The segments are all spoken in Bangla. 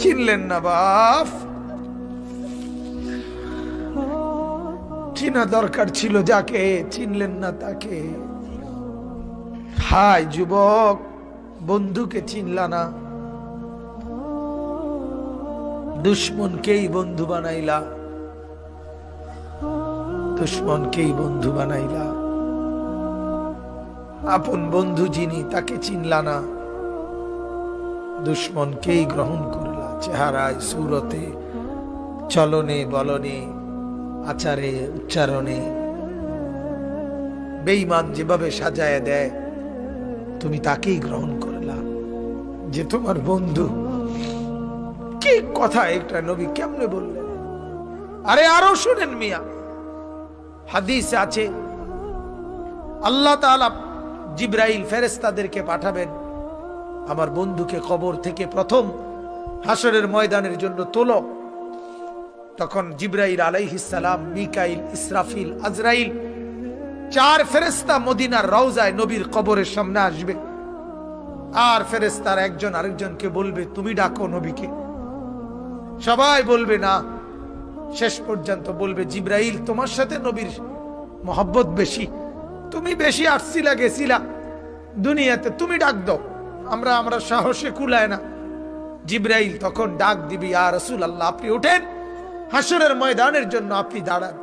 চিনলেন না বাপ, চিনা দরকার ছিল যাকে, চিনলেন না তাকে। হায় যুবক, বন্ধুকে চিনলা না, দুশ্মনকেই বন্ধু বানাইলা, দুশ্মনকেই বন্ধু বানাইলা। আপন বন্ধু যিনি তাকে চিনলা না, দুশ্মনকেই গ্রহণ করলা। চেহারায়, সুরতে, চলনে বলনে, আচারে উচ্চারণে বেঈমান যেভাবে সাজায় দেয়, তুমি তাকেই গ্রহণ করলা যে তোমার বন্ধু। কি কথা একটা নবী কেমনে বললেন! আরে আরো শুনেন মিয়া, হাদিস আছে আল্লাহ তাআলা জিবরাইল ফেরেশতাদেরকে পাঠাবেন, আমার বন্ধুকে কবর থেকে প্রথম হাসরের ময়দানের জন্য তোলো। তখন জিবরাইল আলাইহিস সালাম, মিকাইল, ইসরাফিল, আজরাইল, 4 ফেরেশতা মদিনার রওজায় নবীর কবরের সামনে আসবে। আর ফেরেশতার একজন আরেকজনকে বলবে, তুমি ডাকো নবীকে। সবাই বলবে না, শেষ পর্যন্ত বলবে, জিবরাইল তোমার সাথে নবীর মহব্বত বেশি, তুমি বেশি আসছিলা গেছিলা দুনিয়াতে, তুমি ডাক দাও, আমরা সাহসে কুলায় না। জিবরাইল তখন ডাক দিবি, ইয়া রাসূলুল্লাহ আপনি উঠেন, হাসরের ময়দানের জন্য আপনি দাঁড়ান।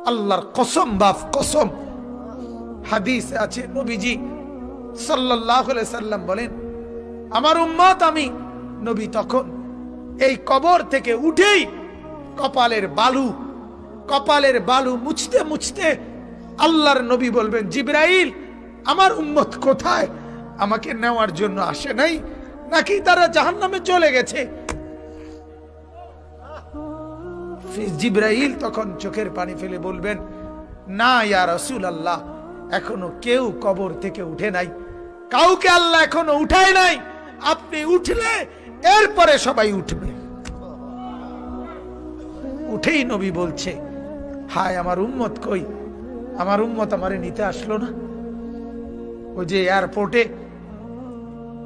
আল্লাহর কসম বাপ কসম, হাদিস আছে নবীজি সাল্লাল্লাহু আলাইহি সাল্লাম বলেন, আমার উম্মত আমি নবী তখন এই কবর থেকে উঠেই কপালের বালু মুছতে মুছতে আল্লাহর নবী বলবেন, জিবরাইল আমার উম্মত কোথায়? আমাকে নেওয়ার জন্য আসে নাই নাকি তারা জাহান্নামে চলে গেছে? জিবরাইল তখন চোখের পানি ফেলে বলবেন, না ইয়া রাসূলুল্লাহ, এখনো কেউ কবর থেকে উঠে নাই, কাউকে আল্লাহ এখনো উঠায় নাই, আপনি উঠলে এরপরে সবাই উঠবে। উঠেই নবী বলছে, হায় আমার উম্মত কই? আমার উম্মত আমারে নিতে আসলো না। ওই যে এয়ারপোর্টে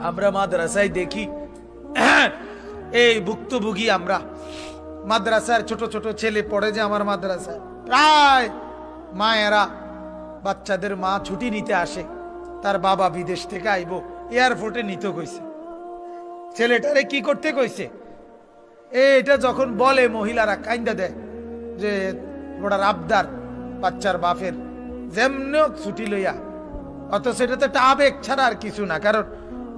আমরা মাদ্রাসায় দেখি, এই ভুক্তভোগী আমরা, মাদ্রাসার ছোট ছোট ছেলে পড়ে যে আমার মাদ্রাসায়, প্রায় মায়েরা বাচ্চাদের মা ছুটি নিতে আসে, তার বাবা বিদেশ থেকে আইব, এয়ারপোর্টে নিতে কইছে। ছেলেটারে কি করতে কইছে? এটা যখন বলে মহিলারা কাইন্দা দেয় যে ওটার আবদার বাচ্চার বাপের, যেমন ছুটি লইয়া, অত সেটা তো একটা আবেগ ছাড়া আর কিছু না, কারণ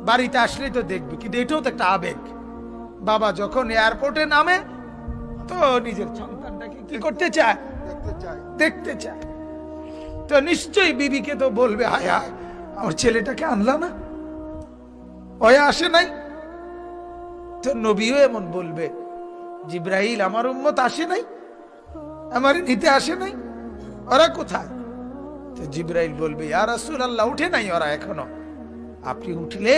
বাড়িতে আসলেই তো দেখবি, কিন্তু এটাও তো একটা আবেগ। বাবা যখন এয়ারপোর্টে নামে তো নিজের সন্তানটাকে কি করতে চায়? দেখতে চায়। তো নিশ্চয়ই বিবিকে তো বলবে, হায় হায় আমার ছেলেটাকে আনলা না, ওই আসে নাই। তো নবীও এমন বলবে, জিবরাইল আমার উম্মত আসে নাই, আমার নিতে আসে নাই, ওরা কোথায়? তো জিবরাইল বলবে, ইয়া রাসূলুল্লাহ উঠে নাই ওরা এখনো, আপনি উঠলে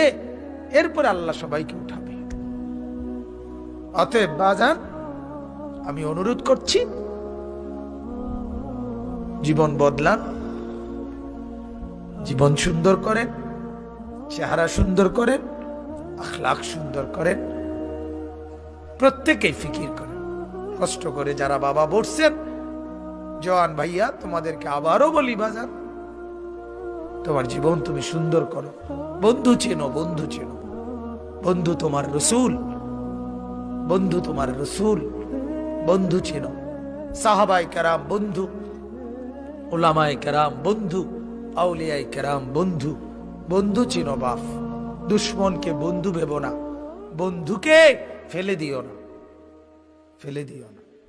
এরপর আল্লাহ সবাইকে উঠাবে। অতএব বাজান, আমি অনুরোধ করছি, জীবন বদলান, জীবন সুন্দর করেন, চেহারা সুন্দর করেন, আখলাক সুন্দর করেন, প্রত্যেকেই ফিকির করেন। কষ্ট করে যারা বাবা বসছেন, জওয়ান ভাইয়া তোমাদেরকে আবারও বলি, বাজান তোমার জীবন তুমি সুন্দর করো। বন্ধু চেনো, বন্ধু চেনো, বন্ধু তোমার রসূল, বন্ধু তোমার রসূল, বন্ধু চেনো। সাহাবায়ে কেরাম বন্ধু, উলামায়ে কেরাম বন্ধু, আউলিয়ায়ে কেরাম বন্ধু, বন্ধু চেনো বাপ। দুশ্মনকে বন্ধু ভেবো না, বন্ধুকে ফেলে দিও না, ফেলে দিও না।